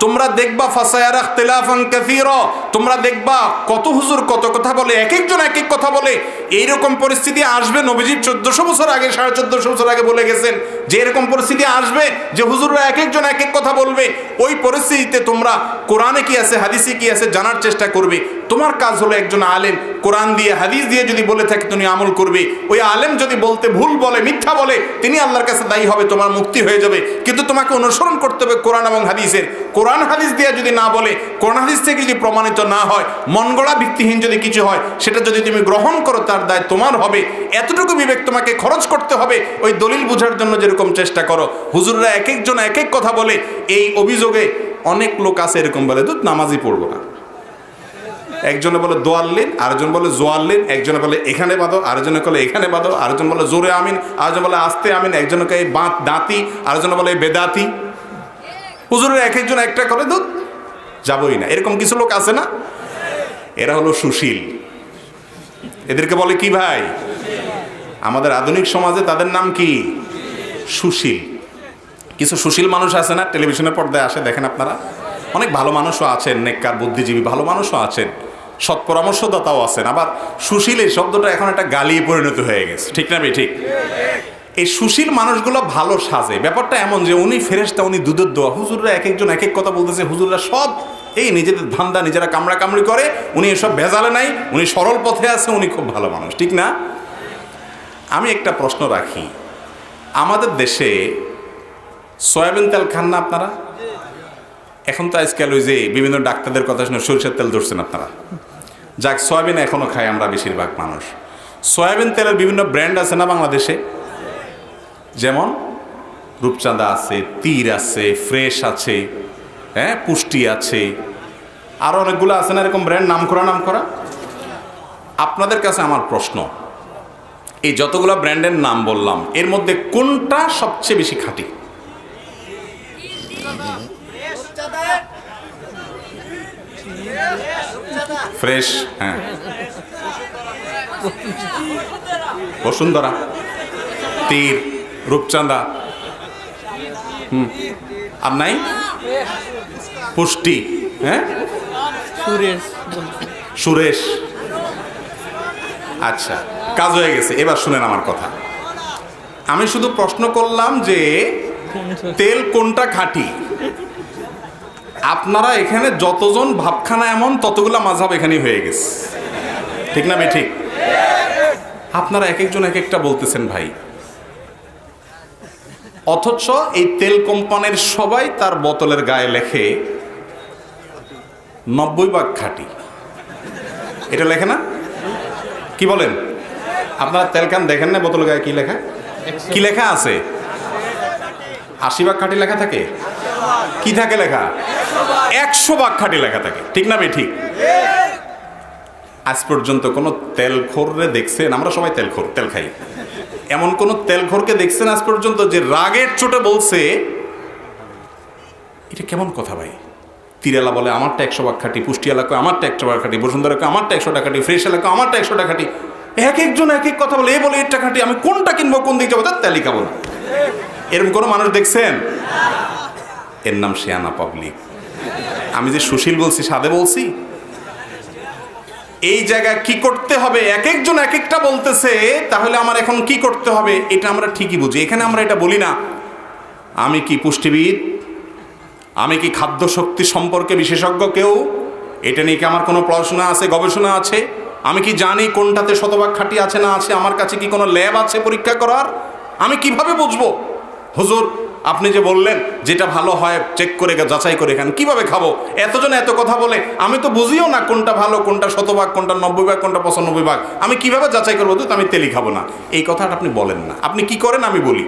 তোমরা দেখবা ফাসায়ারা ইখতিলাফান কাসীরা, তোমরা দেখবা কত হুজুর কত কথা বলে, এক একজন এক এক কথা বলে। এইরকম পরিস্থিতি আসবে, নবীজি 1400 বছর আগে 1450 বছর আগে বলে গেছেন যে এরকম পরিস্থিতি আসবে যে হুজুররা এক একজন এক এক কথা বলবে। ওই পরিস্থিতিতে তোমরা কোরআনে কি আছে হাদিসে কি আছে জানার চেষ্টা করবে। তোমার কাজ হলো একজন আলেম কোরআন দিয়ে হাদিস দিয়ে যদি বলে থাকে তুমি আমল করবে। ওই আলেম যদি বলতে ভুল বলে মিথ্যা বলে তিনি আল্লাহর কাছে দায়ী হবে, তোমার মুক্তি হয়ে যাবে। কিন্তু তোমাকে অনুসরণ করতে হবে কোরআন এবং হাদিসের। কোরআন হাদিস দিয়ে যদি না বলে, কোরআন হাদিস থেকে যদি প্রমাণিত না হয়, মন গড়া ভিত্তিহীন যদি কিছু হয়, সেটা যদি তুমি গ্রহণ করো তার দায় তোমার হবে। এতটুকু বিবেক তোমাকে খরচ করতে হবে ওই দলিল বোঝার জন্য যেরকম চেষ্টা করো। হুজুররা এক একজন এক এক কথা বলে, এই অভিযোগে অনেক লোক আছে এরকম বলে দুধ নামাজই পড়বো না। একজনে বলে দোয়াল্লিন, আরেকজন বলে জোয়াল্লিন, একজনে বলে এখানে বাঁধো, আরেকজনে বলে এখানে বাঁধো, আরেকজন বলে জোরে আমিন, আরেকজন বলে আস্তে আমিন, একজনকে এই বাঁধ দাঁতি, আরেকজন বলে বেদাতি। হুজুরের এক একজন একটা করে দুধ যাবই না। এরকম কিছু লোক আছে না? এরা হলো সুশীল। এদেরকে বলে কি ভাই? আমাদের আধুনিক সমাজে তাদের নাম কি? সুশীল। কিছু সুশীল মানুষ আছে না, টেলিভিশনের পর্দায় আসে, দেখেন আপনারা, অনেক ভালো মানুষও আছেন, নেককার বুদ্ধিজীবী ভালো মানুষও আছেন, সৎ পরামর্শদাতাও আছেন। আবার সুশীল এই শব্দটা এখন একটা গালি পরিণত হয়ে গেছে, ঠিক না ভাই? ঠিক। এই সুশীল মানুষগুলো ভালো সাজে। ব্যাপারটা এমন যে উনি ফেরেশতা, উনি দুধের দোয়া। হুজুররা এক একজন এক এক কথা বলতেছে, হুজুররা সব এই নিজেদের ধান্দা নিজেরা কামড়াকামড়ি করে, উনি এসব ভেজালে নাই, উনি সরল পথে আছে, উনি খুব ভালো মানুষ, ঠিক না? আমি একটা প্রশ্ন রাখি, আমাদের দেশে সয়াবিন তেল খান না আপনারা? এখন তো আজকাল ওই যে বিভিন্ন ডাক্তারদের কথা শুনে সরিষার তেল ধরছেন আপনারা। যাক, সয়াবিন এখনও খাই আমরা বেশিরভাগ মানুষ। সয়াবিন তেলের বিভিন্ন ব্র্যান্ড আছে না বাংলাদেশে? যেমন রূপচাঁদা আছে, তীর আছে, ফ্রেশ আছে, হ্যাঁ, পুষ্টি আছে, আরও অনেকগুলো আছে না এরকম ব্র্যান্ড, নাম করা। আপনাদের কাছে আমার প্রশ্ন, এই যতগুলো ব্র্যান্ডের নাম বললাম এর মধ্যে কোনটা সবচেয়ে বেশি খাঁটি? ফ্রেশ, হ্যাঁ। বসুন্ধরা, তীর, রূপচাঁদা, আর নাই পুষ্টি, হ্যাঁ, সুরেশ। আচ্ছা, কাজ হয়ে গেছে। এবার শুনেন আমার কথা। আমি শুধু প্রশ্ন করলাম যে তেল কোনটা খাঁটি। আপনারা এখানে যতজন ভাবখানা এমন ততগুলা মাযহাব এখানেই হয়ে গেছে, ঠিক না ভাই? ঠিক। আপনারা এক একজন এক একটা বলতেছেন ভাই, অথচ এই তেল কোম্পানির সবাই তার বোতলের গায়ে লেখে 90 ভাগ খাঁটি। এটা লেখে না? কি বলেন? আপনারা তেল ক্যান দেখেন না বোতল গায়ে কি লেখা? কি লেখা আছে? 80 ভাগ খাঁটি লেখা থাকে। কি থাকে লেখা? 100 ভাগ খাঁটি লেখা থাকে। ঠিক না বে ঠিক? আজ পর্যন্ত কোনো তেলখোররে দেখছেন? আমরা সবাই তেলখোর, তেল খাই। এমন কোন তেলখোরকে দেখছেন আজ পর্যন্ত যে রাগের চোটে বলছে এটা কেমন কথা ভাই? তিরালা বলে আমারটা 100 ভাগ খাঁটি, পুষ্টি এলাকা আমারটা 100 ভাগ খাঁটি, বসুন্ধরা আমারটা 100 টাকা খাঁটি, ফ্রেশ এলাকা আমারটা 100 টাকা খাঁটি। এক একজন এক এক কথা বলে, এ বলে এটা খাঁটি, আমি কোনটা কিনবো, কোন দিকে যাবো, তার তেলই খাবো না। এরকম কোনো মানুষ দেখছেন? এর নাম শেয়ানা পাবলিক। আমি যে সুশীল বলছি, সাদে বলছি? এই জায়গায় কি করতে হবে, এক একজন এক একটা বলতেছে, তাহলে আমার এখন কি করতে হবে এটা আমরা ঠিকই বুঝি। এখানে আমরা এটা বলি না আমি কি পুষ্টিবিদ, আমি কি খাদ্য শক্তি সম্পর্কে বিশেষজ্ঞ কেউ, এটা নিয়ে কি আমার কোনো পড়াশোনা আছে, গবেষণা আছে, আমি কি জানি কোনটাতে শতভাগ খাঁটি আছে না আছে, আমার কাছে কি কোনো ল্যাব আছে পরীক্ষা করার, আমি কিভাবে বুঝবো? হুজুর আপনি যে বললেন যেটা ভালো হয় চেক করে যাচাই করে খান, কিভাবে খাবো? এতজন এত কথা বলে, আমি তো বুঝিও না কোনটা ভালো, কোনটা শতভাগ, কোনটা 90 ভাগ, কোনটা 95 ভাগ, আমি কিভাবে যাচাই করবো? তো আমি তেলই খাবো না। এই কথাটা আপনি বলেন না। আপনি কি করেন আমি বলি।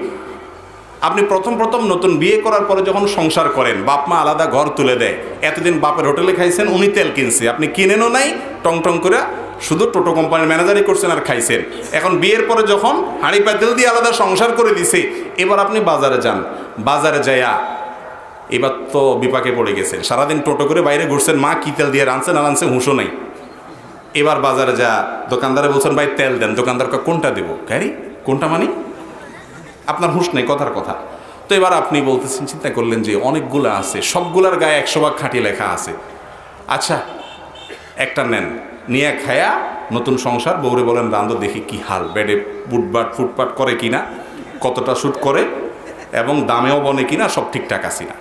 আপনি প্রথম নতুন বিয়ে করার পরে যখন সংসার করেন, বাপ মা আলাদা ঘর তুলে দেয়, এতদিন বাপের হোটেলে খাইছেন, উনি তেল কিনছে, আপনি কিনেনও নাই, টং টং করে শুধু টোটো কোম্পানির ম্যানেজারই করছেন আর খাইছেন। এখন বিয়ের পরে যখন হাঁড়ি পাতিল দিয়ে আলাদা সংসার করে দিছে, এবার আপনি বাজারে যান, বাজারে যাইয়া এবার তো বিপাকে পড়ে গেছেন। সারাদিন টোটো করে বাইরে ঘুরছেন, মা কি তেল দিয়ে রাঁধছেন না রাঁধছে হুঁশও নেই। এবার বাজারে যা দোকানদারে বলছেন ভাই তেল দেন, দোকানদার কোনটা দেবো, গাড়ি কোনটা মানে, আপনার হুঁশ নেই, কথার কথা। তো এবার আপনি বলতেছেন, চিন্তা করলেন যে অনেকগুলো আছে, সবগুলার গায়ে 100 ভাগ খাঁটি লেখা আছে, আচ্ছা একটা নেন, নিয়ে খায়া নতুন সংসার, বউরে বলেন রান্ধো দেখি কি হাল, বেডে বুটবাট ফুটপাট করে কিনা, কতটা শ্যুট করে এবং দামেও বনে কিনা, সব ঠিকঠাক আছে না।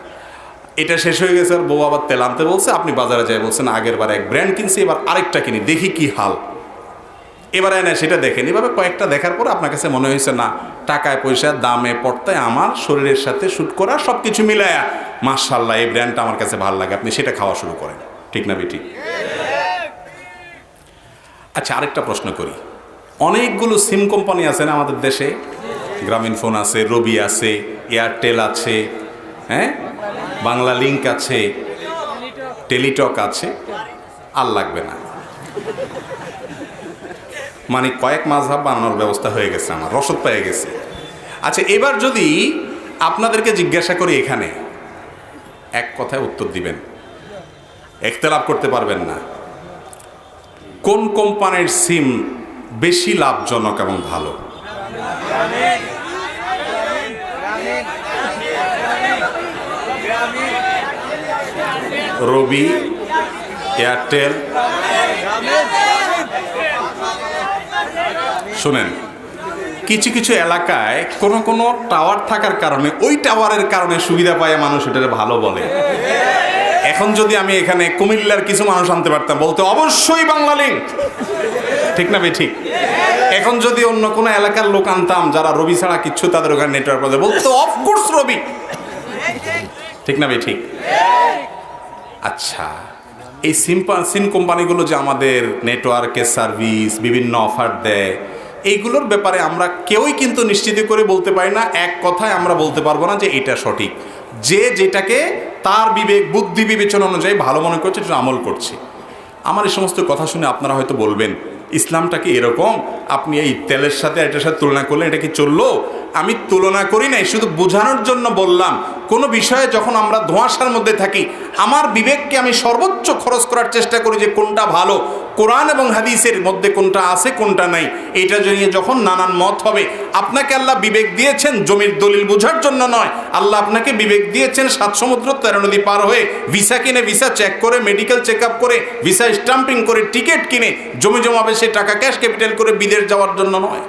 এটা শেষ হয়ে গেছে, আর বউ আবার তেল আনতে বলছে, আপনি বাজারে যাই বলছেন আগের বার এক ব্র্যান্ড কিনছি, এবার আরেকটা কিনি দেখি কি হাল। এবার এনে সেটা দেখেন, এভাবে কয়েকটা দেখার পর আপনার কাছে মনে হয়েছে না, টাকায় পয়সা দামে পড়তায় আমার শরীরের সাথে শ্যুট করা সব কিছু মিলায়া মাশাআল্লাহ এই ব্র্যান্ডটা আমার কাছে ভালো লাগে, আপনি সেটা খাওয়া শুরু করেন। ঠিক না বেঠিক? আচ্ছা আরেকটা প্রশ্ন করি, অনেকগুলো সিম কোম্পানি আছে না আমাদের দেশে, গ্রামীণ ফোন আছে, রবি আছে, এয়ারটেল আছে, হ্যাঁ বাংলা লিংক আছে, টেলিটক আছে, আর লাগবে না, মানে কয়েক মাযহাব বানানোর ব্যবস্থা হয়ে গেছে, আমার রসদ পেয়ে গেছে। আচ্ছা এবার যদি আপনাদেরকে জিজ্ঞাসা করি, এখানে এক কথায় উত্তর দিবেন, ইখতিলাফ করতে পারবেন না, কোন কোম্পানির সিম বেশি লাভজনক এবং ভালো? রবি, এয়ারটেল। শুনেন, কিছু কিছু এলাকায় কোনো টাওয়ার থাকার কারণে, ওই টাওয়ারের কারণে সুবিধা পায় মানুষ এটাকে ভালো বলে। এখন যদি আমি এখানে কুমিল্লার কিছু মানুষ আনতে পারতাম, বলতে অবশ্যই বাংলা লিংক, ঠিক না ঠিক? এখন যদি অন্য কোনো এলাকার লোক আনতাম যারা রবি ছাড়া কিচ্ছু তাদের ওখানে নেটওয়ার্ক পাবে, বলতো অফকোর্স রবি, ঠিক না ঠিক? আচ্ছা এই সিম কোম্পানিগুলো যে আমাদের নেটওয়ার্কের সার্ভিস বিভিন্ন অফার দেয়, এইগুলোর ব্যাপারে আমরা কেউই কিন্তু নিশ্চিত করে বলতে পারি না, এক কথায় আমরা বলতে পারবো না যে এটা সঠিক। যে যেটাকে তার বিবেক বুদ্ধি বিবেচনা অনুযায়ী ভালো মনে করছে সেটা আমল করছে। আমার এই সমস্ত কথা শুনে আপনারা হয়তো বলবেন, ইসলামটা কি এরকম? আপনি এই তেলের সাথে এটার সাথে তুলনা করলেন, এটা কি চললো? আমি তুলনা করি নাই, শুধু বোঝানোর জন্য বললাম, কোনো বিষয়ে যখন আমরা ধোঁয়াশার মধ্যে থাকি, আমার বিবেককে আমি সর্বোচ্চ খরচ করার চেষ্টা করি যে কোনটা ভালো, কোরআন এবং হাদিসের মধ্যে কোনটা আছে কোনটা নাই, এটা নিয়ে যখন নানান মত হবে, আপনাকে আল্লাহ বিবেক দিয়েছেন জমির দলিল বোঝার জন্য নয়, আল্লাহ আপনাকে বিবেক দিয়েছেন 7 সমুদ্র 13 নদী পার হয়ে ভিসা কিনে, ভিসা চেক করে, মেডিকেল চেক আপ করে, ভিসা স্টাম্পিং করে, টিকিট কিনে, জমি জমাবে সে টাকা ক্যাশ ক্যাপিটাল করে বিদেশ যাওয়ার জন্য নয়।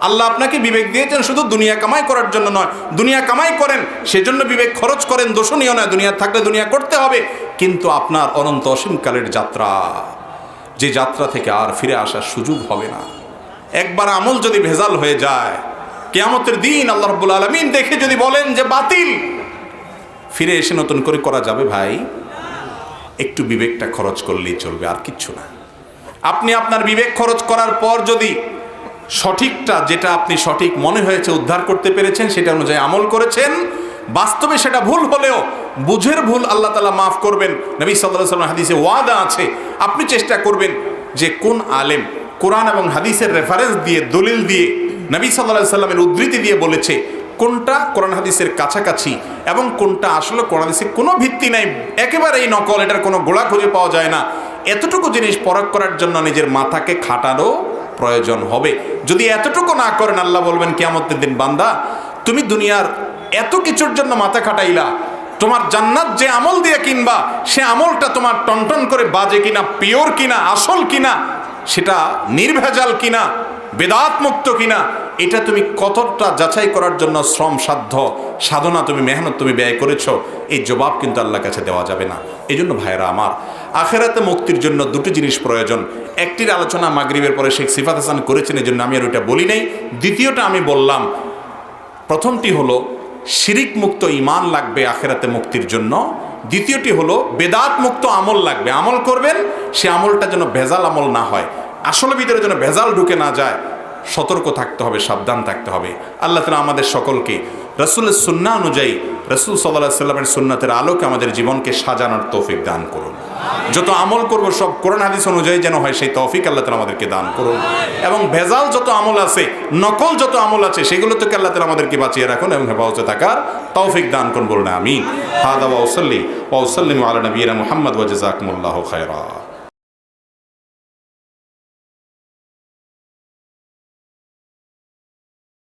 আল্লাহ আপনাকে বিবেক দিয়েছেন শুধু দুনিয়া কামাই করার জন্য নয়, দুনিয়া কামাই করেন সেজন্য বিবেক খরচ করেন, দোষণীয় নয়, দুনিয়া থাকলে দুনিয়া করতে হবে, কিন্তু আপনার অনন্ত অসীমকালের যাত্রা, যে যাত্রা থেকে আর ফিরে আসার সুযোগ হবে না। একবার আমল যদি ভেজাল হয়ে যায়, কিয়ামতের দিন আল্লাহ রাব্বুল আলামিন দেখে যদি বলেন যে বাতিল, ফিরে এসে নতুন করে করা যাবে ভাই? একটু বিবেকটা খরচ করলেই চলবে, আর কিচ্ছু না। আপনি আপনার বিবেক খরচ করার পর যদি সঠিকটা, যেটা আপনি সঠিক মনে হয়েছে উদ্ধার করতে পেরেছেন, সেটা অনুযায়ী আমল করেছেন, বাস্তবে সেটা ভুল হলেও বুঝের ভুল আল্লাহ তাআলা মাফ করবেন। নবী সাল্লাল্লাহু আলাইহি ওয়াসাল্লাম হাদিসে ওয়াদা আছে, আপনি চেষ্টা করবেন যে কোন আলেম কোরআন এবং হাদিসের রেফারেন্স দিয়ে, দলিল দিয়ে, নবী সাল্লাল্লাহু আলাইহি ওয়াসাল্লামের উদ্ধৃতি দিয়ে বলেছে, কোনটা কোরআন হাদিসের কাছাকাছি এবং কোনটা আসলে কোরআন হাদিসের কোনো ভিত্তি নাই, একেবারেই নকল, এটার কোনো গোড়া খুঁজে পাওয়া যায় না, এতটুকু জিনিস পরখ করার জন্য নিজের মাথাকে খাটানো প্রয়োজন হবে। যদি এতটুকু না করেন, আল্লাহ বলবেন কিয়ামতের দিন, বান্দা তুমি দুনিয়ার এত কিছুর জন্য মাথা খাটাইলা, তোমার জান্নাত যে আমল দিয়ে কিনবা, সে আমলটা তোমার টনটন করে বাজে কিনা, পিওর কিনা, আসল কিনা, সেটা নির্ভেজাল কিনা, বেদাত মুক্ত কিনা, এটা তুমি কতটা যাচাই করার জন্য শ্রম সাধ্য সাধনা তুমি মেহনত তুমি ব্যয় করেছো, এই জবাব কিন্তু আল্লাহর কাছে দেওয়া যাবে না। এই জন্য ভাইরা আমার, আখেরাতে মুক্তির জন্য দুটি জিনিস প্রয়োজন। একটির আলোচনা মাগরিবের পরে শেখ সিফাত হাসান করেছেন, এই জন্য আমি আর ওইটা বলি নাই। দ্বিতীয়টা আমি বললাম, প্রথমটি হলো শিরিক মুক্ত ঈমান লাগবে আখেরাতে মুক্তির জন্য। দ্বিতীয়টি হলো বেদাত মুক্ত আমল লাগবে। আমল করবেন, সে আমলটা যেন ভেজাল আমল না হয়, আসলে ভিতরে যেন ভেজাল ঢুকে না যায়। সতর্ক থাকতে হবে, সাবধান থাকতে হবে। আল্লাহ তাআলা আমাদের সকলকে রাসূলের সুন্নাহ অনুযায়ী, রাসূল সাল্লাল্লাহু আলাইহি ওয়াসাল্লামের সুন্নাতের আলোকে আমাদের জীবনকে সাজানোর তৌফিক দান করুন। যত আমল করব সব কোরআন হাদিস অনুযায়ী যেন হয়, সেই তৌফিক আল্লাহ তাআলা আমাদেরকে দান করুন। এবং ভেজাল যত আমল আছে, নকল যত আমল আছে, সেগুলো থেকে আল্লাহ তাআলা আমাদেরকে বাঁচিয়ে রাখুন এবং হেফাজতে থাকার তৌফিক দান করুন, বলুন আমিন। হাদা ওয়া সাল্লি ওয়া সাল্লিমু আলা নবিয়িনা মুহাম্মদ ওয়া জাযাকুমুল্লাহু খায়রা।